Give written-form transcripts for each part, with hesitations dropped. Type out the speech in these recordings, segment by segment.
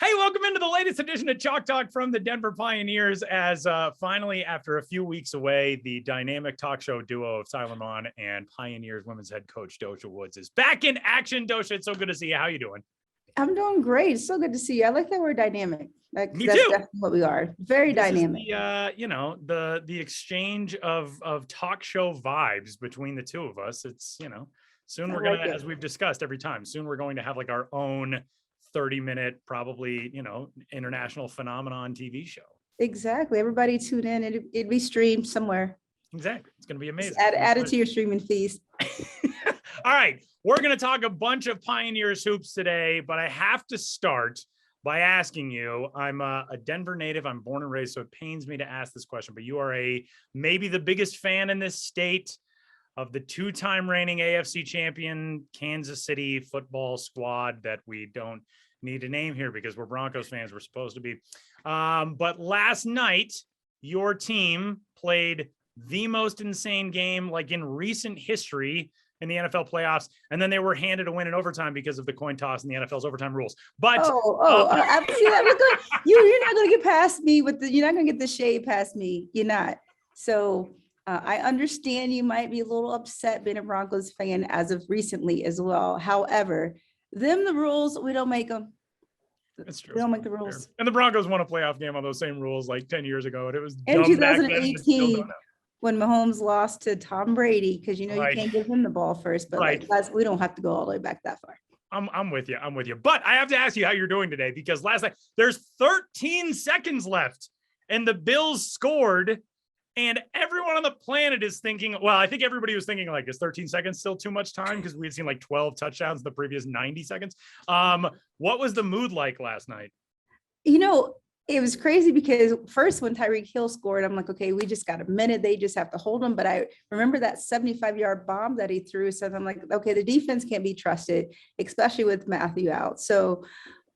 Hey, welcome into the latest edition of Chalk Talk from the Denver Pioneers as finally, after a few weeks away, the dynamic talk show duo of Tyler Maun and Pioneers women's head coach Dosha Woods is back in action. Dosha, it's so good to see you. How you doing? I'm doing great. It's so good to see you. I like that word dynamic. Me That's too. definitely what we are. Very dynamic. The exchange of talk show vibes between the two of us. It's, soon we're going to, as we've discussed every time, soon we're going to have like our own 30-minute, probably, international phenomenon TV show. Exactly. Everybody tune in. It'd be streamed somewhere. Exactly. It's going to be amazing. Add it to your streaming fees. All right. We're going to talk a bunch of Pioneers hoops today, but I have to start by asking you, I'm a Denver native. I'm born and raised, so it pains me to ask this question, but you are maybe the biggest fan in this state of the two-time reigning AFC champion Kansas City football squad that we don't need to name here because we're Broncos fans. We're supposed to be. But last night, your team played the most insane game like in recent history in the NFL playoffs, and then they were handed a win in overtime because of the coin toss and the NFL's overtime rules. But I see that. Look, you're not going to get past me you're not going to get the shade past me. You're not. So I understand you might be a little upset being a Broncos fan as of recently as well. However, the rules, we don't make them. That's true. We don't make the rules. And the Broncos won a playoff game on those same rules like 10 years ago, and it was in dumb 2018 when Mahomes lost to Tom Brady, because you can't give him the ball first. But we don't have to go all the way back that far. I'm with you. But I have to ask you how you're doing today, because last night there's 13 seconds left and the Bills scored. And everyone on the planet is thinking, well, I think everybody was thinking, like, is 13 seconds still too much time? Because we had seen like 12 touchdowns in the previous 90 seconds. What was the mood like last night? It was crazy because first when Tyreek Hill scored, I'm like, okay, we just got a minute. They just have to hold him. But I remember that 75-yard bomb that he threw. So I'm like, okay, the defense can't be trusted, especially with Matthew out. So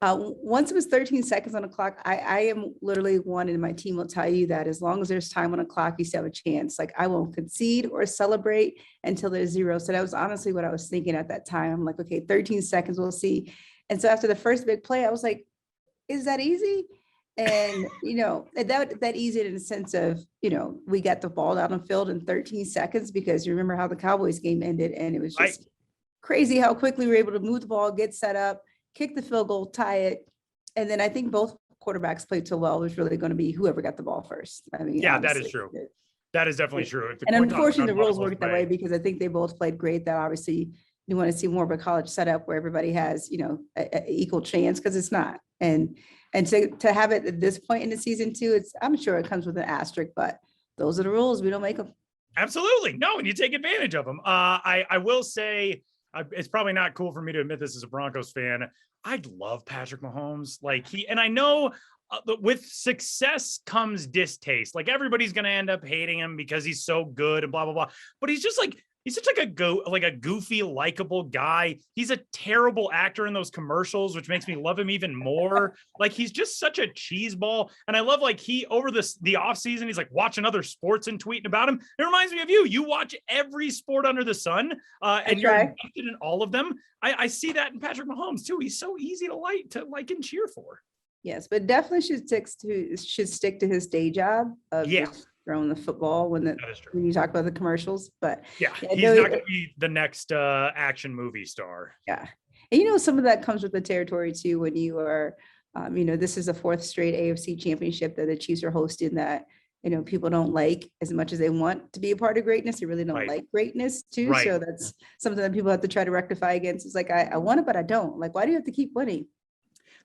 once it was 13 seconds on the clock, I am literally one, and my team will tell you that as long as there's time on the clock, you still have a chance. Like, I won't concede or celebrate until there's zero. So that was honestly what I was thinking at that time. I'm like, okay, 13 seconds, we'll see. And so after the first big play, I was like, is that easy? And, that easy in the sense of, we got the ball out on the field in 13 seconds, because you remember how the Cowboys game ended, and it was just crazy how quickly we were able to move the ball, get set up, kick the field goal, tie it. And then I think both quarterbacks played so well, it was really going to be whoever got the ball first. I mean, yeah, honestly, that is true. That is definitely true. And unfortunately, the rules worked that way, because I think they both played great. That obviously you want to see more of a college setup where everybody has, a equal chance, because it's not. And to have it at this point in the season too, I'm sure it comes with an asterisk, but those are the rules. We don't make them. Absolutely. No, and you take advantage of them. I will say, it's probably not cool for me to admit this as a Broncos fan. I love Patrick Mahomes. And I know with success comes distaste. Like, everybody's going to end up hating him because he's so good and blah, blah, blah. But he's just he's such a goofy, likable guy. He's a terrible actor in those commercials, which makes me love him even more. Like, he's just such a cheese ball. And I love, he over the off season, he's watching other sports and tweeting about him. It reminds me of you. You watch every sport under the sun, and you're invested in all of them. I see that in Patrick Mahomes too. He's so easy to like and cheer for. Yes, but definitely should stick to his day job of just throwing the football when you talk about the commercials. But he's not going to be the next action movie star. Yeah, and some of that comes with the territory too. When you are, this is the fourth straight AFC championship that the Chiefs are hosting, that people don't like as much as they want to be a part of greatness. They really don't like greatness too. Right. So that's something that people have to try to rectify against. It's like, I want it, but I don't. Like, why do you have to keep winning?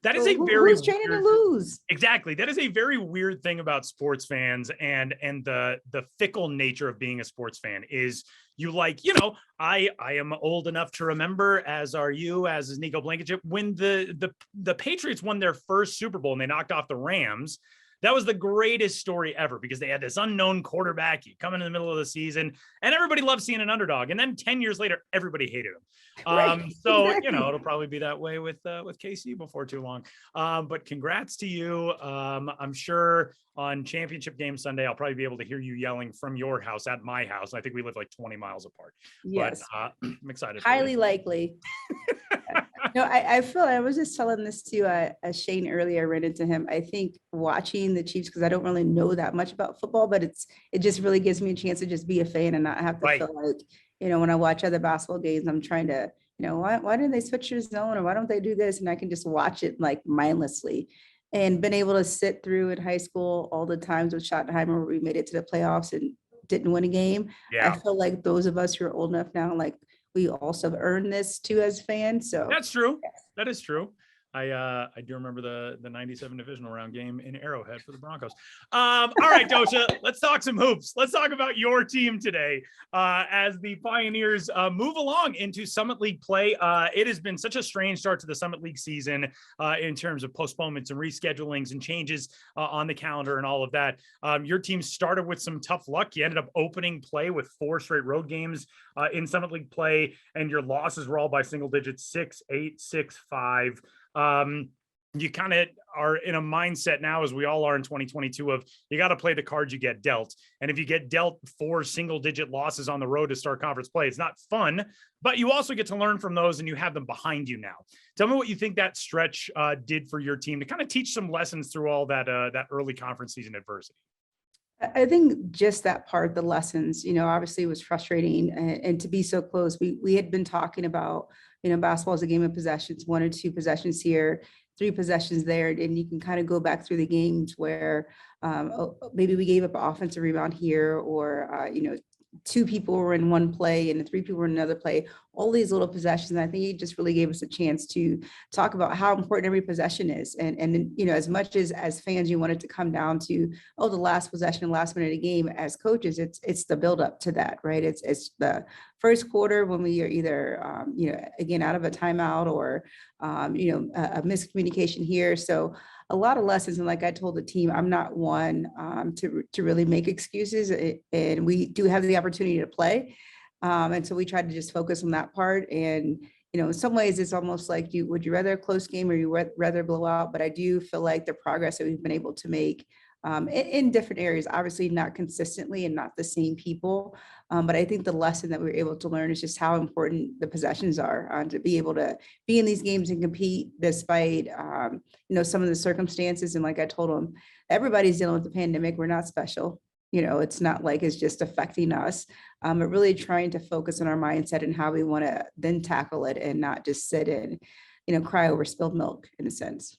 That is a very who's training to lose. Exactly. That is a very weird thing about sports fans and the fickle nature of being a sports fan is I am old enough to remember, as are you, as is Nico Blankenship, when the Patriots won their first Super Bowl and they knocked off the Rams. That was the greatest story ever, because they had this unknown quarterback. You come in the middle of the seaon, and everybody loved seeing an underdog. And then 10 years later, everybody hated him. Exactly. It'll probably be that way with KC before too long. But congrats to you. I'm sure on championship game Sunday, I'll probably be able to hear you yelling from your house at my house. I think we live 20 miles apart. Yes. But I'm excited. Highly likely. No, I feel I was just telling this to Shane earlier. I ran into him. I think watching the Chiefs, because I don't really know that much about football, but it just really gives me a chance to just be a fan and not have to Right. feel like, when I watch other basketball games, I'm trying to, why didn't they switch your zone or why don't they do this? And I can just watch it like mindlessly. And been able to sit through in high school all the times with Schottenheimer where we made it to the playoffs and didn't win a game. I Yeah. feel like those of us who are old enough now, like we also have earned this too as fans. So That's true. That is true. I do remember the 97 divisional round game in Arrowhead for the Broncos. All right, Dosha, let's talk some hoops. Let's talk about your team today as the Pioneers move along into Summit League play. It has been such a strange start to the Summit League season in terms of postponements and reschedulings and changes on the calendar and all of that. Your team started with some tough luck. You ended up opening play with 4 straight road games in Summit League play, and your losses were all by single digits, 6-8, 6-5. You kind of are in a mindset now, as we all are in 2022, of you got to play the cards you get dealt. And if you get dealt 4 single-digit losses on the road to start conference play, it's not fun, but you also get to learn from those and you have them behind you now. Tell me what you think that stretch did for your team to kind of teach some lessons through all that early conference season adversity. I think just that part, the lessons, obviously it was frustrating and to be so close. We had been talking about, basketball is a game of possessions, 1 or 2 possessions here, 3 possessions there. And you can kind of go back through the games where maybe we gave up an offensive rebound here or, 2 people were in one play and 3 people were in another play, all these little possessions. And I think it just really gave us a chance to talk about how important every possession is. And as much as fans, you want it to come down to, the last possession, last minute of the game. As coaches, it's the build up to that, right? It's the first quarter when we are either, again, out of a timeout or, a miscommunication here. So a lot of lessons. And like I told the team, I'm not one to really make excuses. And we do have the opportunity to play. And so we tried to just focus on that part. And, in some ways it's almost like would you rather a close game or you rather blow out? But I do feel like the progress that we've been able to make in different areas, obviously not consistently and not the same people. But I think the lesson that we were able to learn is just how important the possessions are to be able to be in these games and compete despite, some of the circumstances. And like I told them, everybody's dealing with the pandemic. We're not special. It's not like it's just affecting us, but really trying to focus on our mindset and how we want to then tackle it and not just sit and, cry over spilled milk in a sense.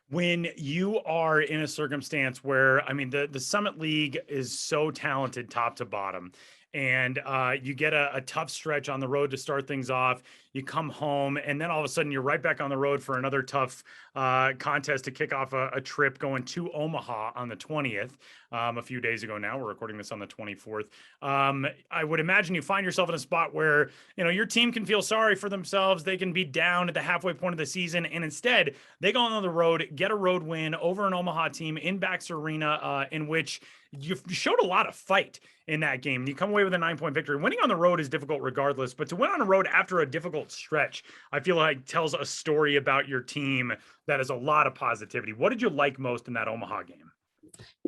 When you are in a circumstance where, I mean, the Summit League is so talented top to bottom, and you get a tough stretch on the road to start things off, you come home, and then all of a sudden you're right back on the road for another tough contest to kick off a trip going to Omaha on the 20th, a few days ago now. We're recording this on the 24th. I would imagine you find yourself in a spot where, your team can feel sorry for themselves. They can be down at the halfway point of the season, and instead they go on the road, get a road win over an Omaha team in Baxter Arena, in which you showed a lot of fight in that game. You come away with a 9-point victory. Winning on the road is difficult regardless, but to win on the road after a difficult stretch, I feel like tells a story about your team that is a lot of positivity. What did you like most in that Omaha game?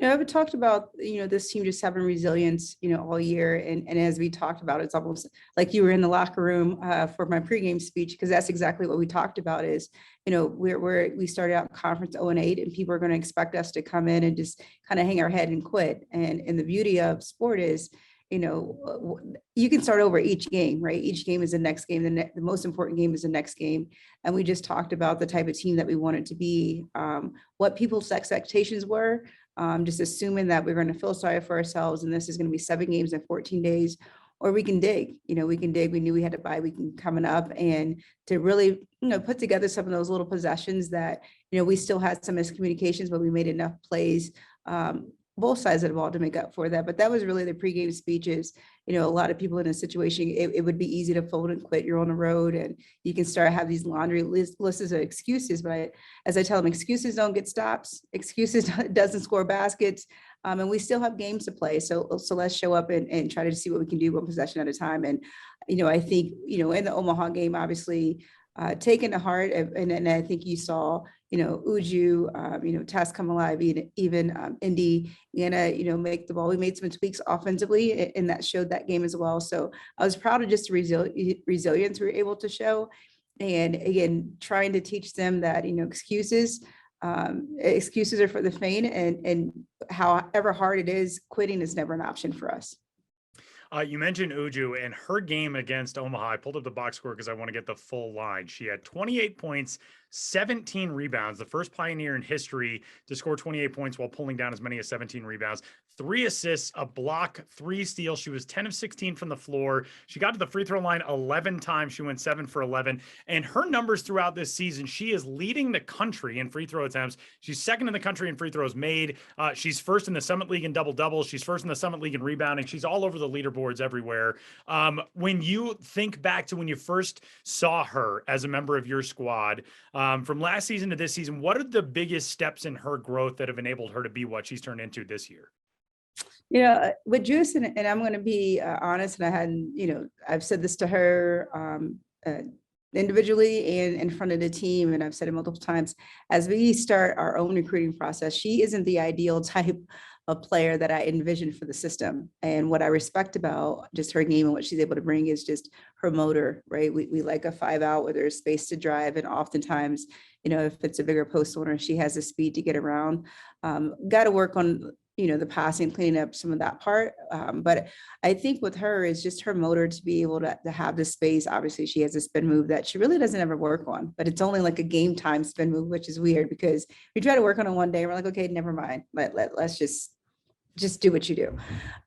I've talked about, this team just having resilience, all year. And as we talked about, it's almost like you were in the locker room for my pregame speech, because that's exactly what we talked about is, we started out conference 0-8 and people are going to expect us to come in and just kind of hang our head and quit. And the beauty of sport is, you can start over each game, right? Each game is the next game. The most important game is the next game. And we just talked about the type of team that we wanted to be, what people's expectations were, just assuming that we're going to feel sorry for ourselves. And this is going to be 7 games in 14 days, or we can dig, we can dig. We knew we had a bye week coming up, and to really, put together some of those little possessions that, we still had some miscommunications, but we made enough plays, both sides of the ball to make up for that. But that was really the pregame speeches. A lot of people in a situation, it would be easy to fold and quit. You're on the road and you can start have these laundry lists of excuses. But as I tell them, excuses don't get stops. Excuses doesn't score baskets. And we still have games to play. So let's show up and try to see what we can do 1 possession at a time. And, I think, in the Omaha game, obviously, taken to heart. And I think you saw, Uju, Tess come alive, even Indiana, make the ball. We made some tweaks offensively, and that showed that game as well. So I was proud of just the resilience we were able to show. And again, trying to teach them that, excuses are for the faint, and however hard it is, quitting is never an option for us. You mentioned Uju and her game against Omaha. I pulled up the box score because I want to get the full line. She had 28 points, 17 rebounds, the first Pioneer in history to score 28 points while pulling down as many as 17 rebounds, 3 assists, a block, 3 steals. She was 10 of 16 from the floor. She got to the free throw line 11 times. She went 7 for 11. And her numbers throughout this season, she is leading the country in free throw attempts. She's second in the country in free throws made. She's first in the Summit League in double-doubles. She's first in the Summit League in rebounding. She's all over the leaderboards everywhere. When you think back to when you first saw her as a member of your squad, from last season to this season, what are the biggest steps in her growth that have enabled her to be what she's turned into this year? With Juice, and I'm going to be honest, and I hadn't, I've said this to her individually and in front of the team, and I've said it multiple times, as we start our own recruiting process, she isn't the ideal type of player that I envisioned for the system. And what I respect about just her game and what she's able to bring is just her motor, right? We like a 5-out where there's space to drive, and oftentimes, if it's a bigger post owner, she has the speed to get around. Got to work on the passing, cleaning up some of that part. But I think with her is just her motor to be able to have the space. Obviously, she has a spin move that she really doesn't ever work on, but it's only like a game time spin move, which is weird because we try to work on it one day. And we're like, okay, never mind. Let's just do what you do.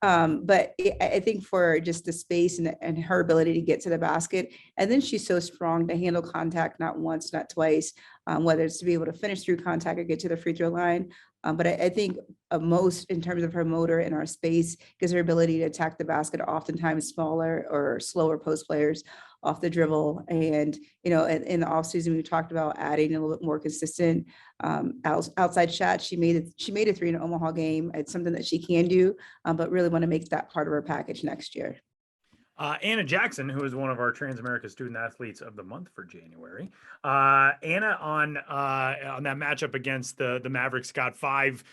But I think for just the space and her ability to get to the basket, and then she's so strong to handle contact, not once, not twice, whether it's to be able to finish through contact or get to the free throw line. But I think most in terms of her motor and our space, because her ability to attack the basket, oftentimes smaller or slower post players off the dribble. And, in the offseason, we talked about adding a little bit more consistent outside shot. She made a 3 in an Omaha game. It's something that she can do, but really want to make that part of her package next year. Anna Jackson, who is one of our Transamerica Student Athletes of the Month for January. Anna on that matchup against the Mavericks got 5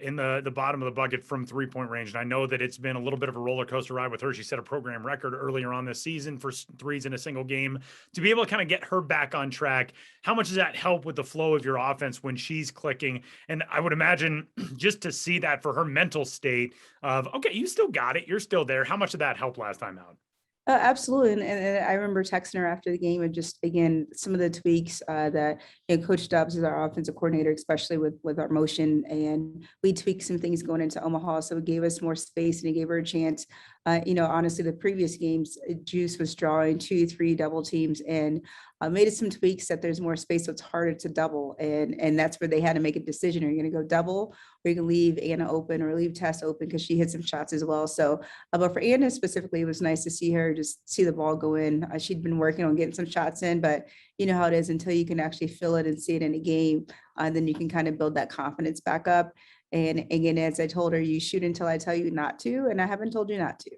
in the bottom of the bucket from 3-point range. And I know that it's been a little bit of a roller coaster ride with her. She set a program record earlier on this season for threes in a single game. To be able to kind of get her back on track, how much does that help with the flow of your offense when she's clicking? And I would imagine just to see that for her mental state of, okay, you still got it, you're still there. How much did that help last time out? Absolutely. And I remember texting her after the game and just, again, some of the tweaks that Coach Stubbs is our offensive coordinator, especially with our motion. And we tweaked some things going into Omaha. So it gave us more space and it gave her a chance. Honestly, the previous games, Juice was drawing 2-3 double teams and made it some tweaks that there's more space, so it's harder to double. And that's where they had to make a decision. Are you going to go double, or you can leave Anna open or leave Tess open because she hit some shots as well. So, but for Anna specifically, it was nice to see her just see the ball go in. She'd been working on getting some shots in, but you know how it is until you can actually feel it and see it in a game, then you can kind of build that confidence back up. And again, as I told her, you shoot until I tell you not to, and I haven't told you not to.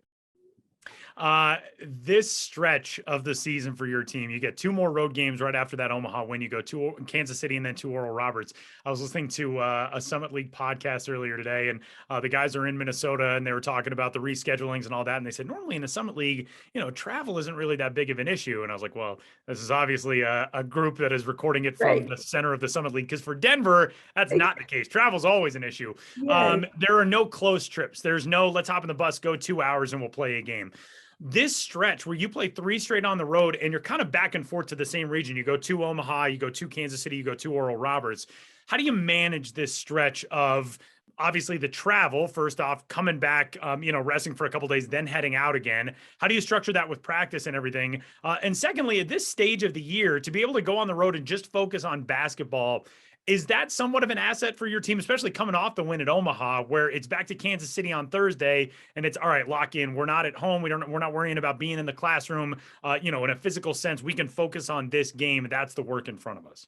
This stretch of the season for your team, you get 2 more road games right after that Omaha win. You go to Kansas City and then to Oral Roberts. I was listening to a Summit League podcast earlier today, and the guys are in Minnesota and they were talking about the reschedulings and all that. And they said, normally in the Summit League, travel isn't really that big of an issue. And I was like, well, this is obviously a group that is recording it from the center of the Summit League. Because for Denver, that's not the case. Travel's always an issue. Yes. There are no close trips. There's no, let's hop in the bus, go 2 hours and we'll play a game. This stretch where you play 3 straight on the road and you're kind of back and forth to the same region, you go to Omaha, you go to Kansas City, you go to Oral Roberts. How do you manage this stretch of obviously the travel, first off, coming back, resting for a couple of days, then heading out again? How do you structure that with practice and everything? And secondly, at this stage of the year, to be able to go on the road and just focus on basketball, is that somewhat of an asset for your team, especially coming off the win at Omaha, where it's back to Kansas City on Thursday and it's all right, lock in. We're not at home. We're not worrying about being in the classroom, in a physical sense. We can focus on this game. That's the work in front of us.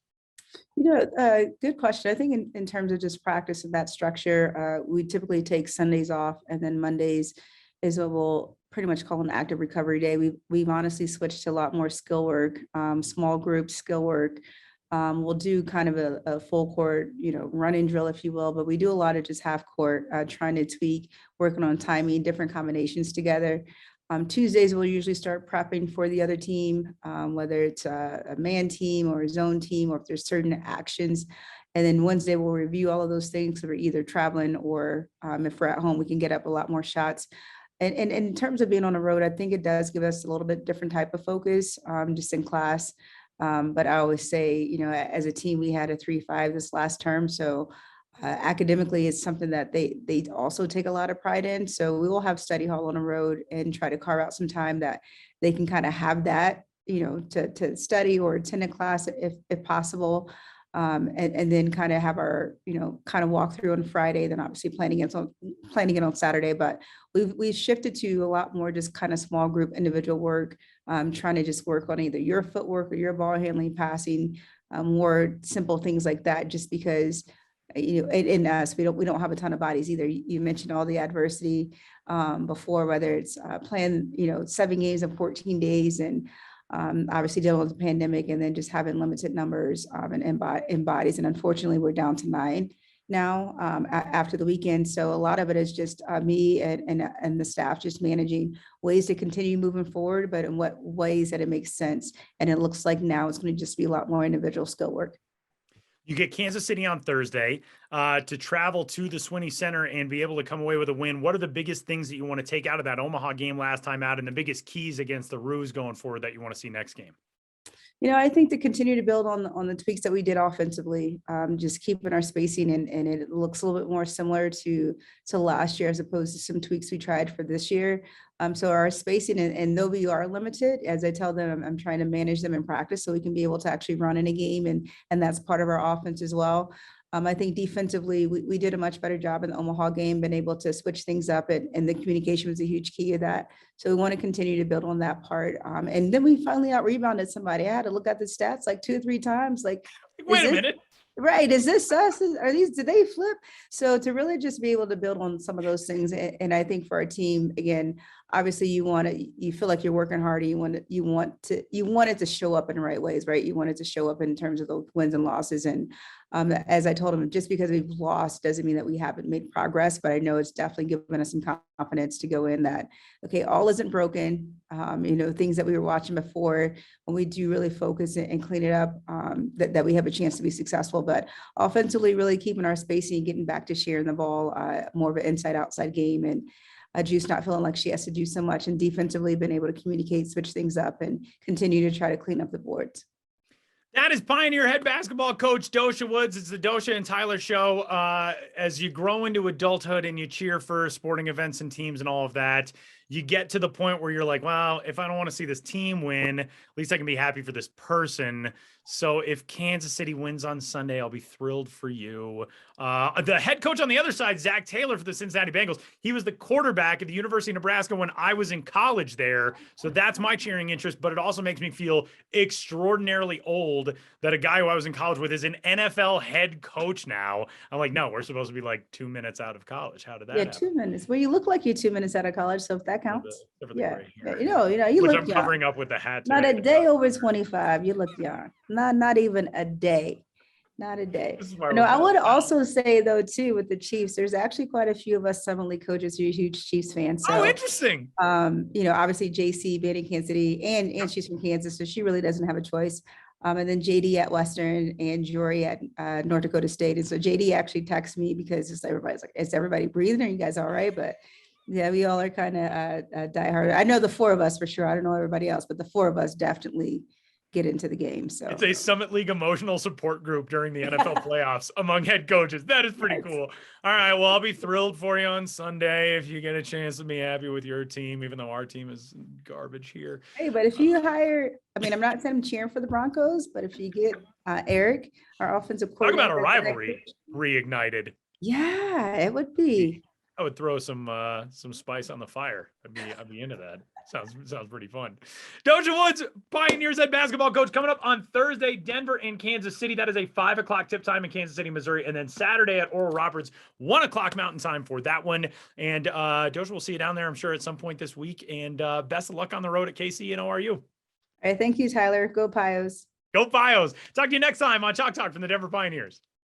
Good question. I think in terms of just practice and that structure, we typically take Sundays off, and then Mondays is what we'll pretty much call an active recovery day. We've honestly switched to a lot more skill work, small group skill work. We'll do kind of a full court, running drill, if you will, but we do a lot of just half court, trying to tweak, working on timing, different combinations together. Tuesdays, we'll usually start prepping for the other team, whether it's a man team or a zone team, or if there's certain actions. And then Wednesday, we'll review all of those things. So we're either traveling or if we're at home, we can get up a lot more shots. And in terms of being on the road, I think it does give us a little bit different type of focus just in class. But I always say, as a team, we had a 3.5 this last term. So academically, it's something that they also take a lot of pride in. So we will have study hall on the road and try to carve out some time that they can kind of have that, to study or attend a class if possible. And then kind of have our, kind of walk through on Friday, then obviously planning it on Saturday. But we've shifted to a lot more just kind of small group individual work, trying to just work on either your footwork or your ball handling, passing, more simple things like that, just because in us, we don't have a ton of bodies either. You mentioned all the adversity before, whether it's playing, 7 games in 14 days and obviously dealing with the pandemic, and then just having limited numbers in bodies. And unfortunately, we're down to 9 now after the weekend. So a lot of it is just me and the staff just managing ways to continue moving forward, but in what ways that it makes sense. And it looks like now it's going to just be a lot more individual skill work. You get Kansas City on Thursday to travel to the Swinney Center and be able to come away with a win. What are the biggest things that you want to take out of that Omaha game last time out, and the biggest keys against the Roos going forward that you want to see next game? I think to continue to build on the tweaks that we did offensively, just keeping our spacing, and it looks a little bit more similar to last year as opposed to some tweaks we tried for this year. So our spacing, and though we are limited, as I tell them, I'm trying to manage them in practice so we can be able to actually run in a game, and that's part of our offense as well. I think defensively, we did a much better job in the Omaha game, been able to switch things up, and the communication was a huge key of that. So we want to continue to build on that part. And then we finally out rebounded somebody. I had to look at the stats like 2 or 3 times. Like, wait a minute. Right. Is this us? Are these, did they flip? So to really just be able to build on some of those things. And I think for our team, again, obviously you feel like you're working hard. You want it to show up in the right ways, right? You want it to show up in terms of the wins and losses. And as I told him, just because we've lost doesn't mean that we haven't made progress, but I know it's definitely given us some confidence to go in that, okay, all isn't broken. Things that we were watching before, when we do really focus and clean it up, that we have a chance to be successful. But offensively, really keeping our spacing, getting back to sharing the ball, more of an inside-outside game, and Juice not feeling like she has to do so much, and defensively been able to communicate, switch things up, and continue to try to clean up the boards. That is Pioneer head basketball coach Dosha Woods. It's the Dosha and Tyler show. As you grow into adulthood and you cheer for sporting events and teams and all of that, you get to the point where you're like, well, if I don't want to see this team win, at least I can be happy for this person. So if Kansas City wins on Sunday, I'll be thrilled for you. The head coach on the other side, Zach Taylor for the Cincinnati Bengals, he was the quarterback at the University of Nebraska when I was in college there. So that's my cheering interest, but it also makes me feel extraordinarily old that a guy who I was in college with is an NFL head coach now. I'm like, no, we're supposed to be like 2 minutes out of college. How did that happen? 2 minutes. Well, you look like you're 2 minutes out of college, so if that counts. Yeah. You Which look I'm covering up with the hat. Not a day over 25. You look young. Not even a day. Not a day. I would also say though too, with the Chiefs, there's actually quite a few of us summerly coaches who are huge Chiefs fans. So, interesting. Obviously JC being in Kansas City, and she's from Kansas, so she really doesn't have a choice. And then JD at Western and Jory at North Dakota State. And so JD actually texts me because everybody's like, is everybody breathing? Are you guys all right? But yeah, we all are kind of diehard. I know the 4 of us for sure. I don't know everybody else, but the 4 of us definitely get into the game. So it's a Summit League emotional support group during the NFL playoffs among head coaches. That is pretty cool. All right. Well, I'll be thrilled for you on Sunday if you get a chance to be happy with your team, even though our team is garbage here. Hey, but if you hire, I'm not saying I'm cheering for the Broncos, but if you get Eric, our offensive coordinator. Talk about a rivalry reignited. Yeah, it would be. I would throw some spice on the fire. I'd be into that. Sounds pretty fun. Dosha Woods, Pioneers head basketball coach, coming up on Thursday, Denver and Kansas City. That is a 5:00 tip time in Kansas City, Missouri, and then Saturday at Oral Roberts, 1:00 Mountain Time for that one. And Dosha, we'll see you down there, I'm sure, at some point this week. And best of luck on the road at KC and ORU. All right, thank you, Tyler. Go Pios. Go Pios. Talk to you next time on Chalk Talk from the Denver Pioneers.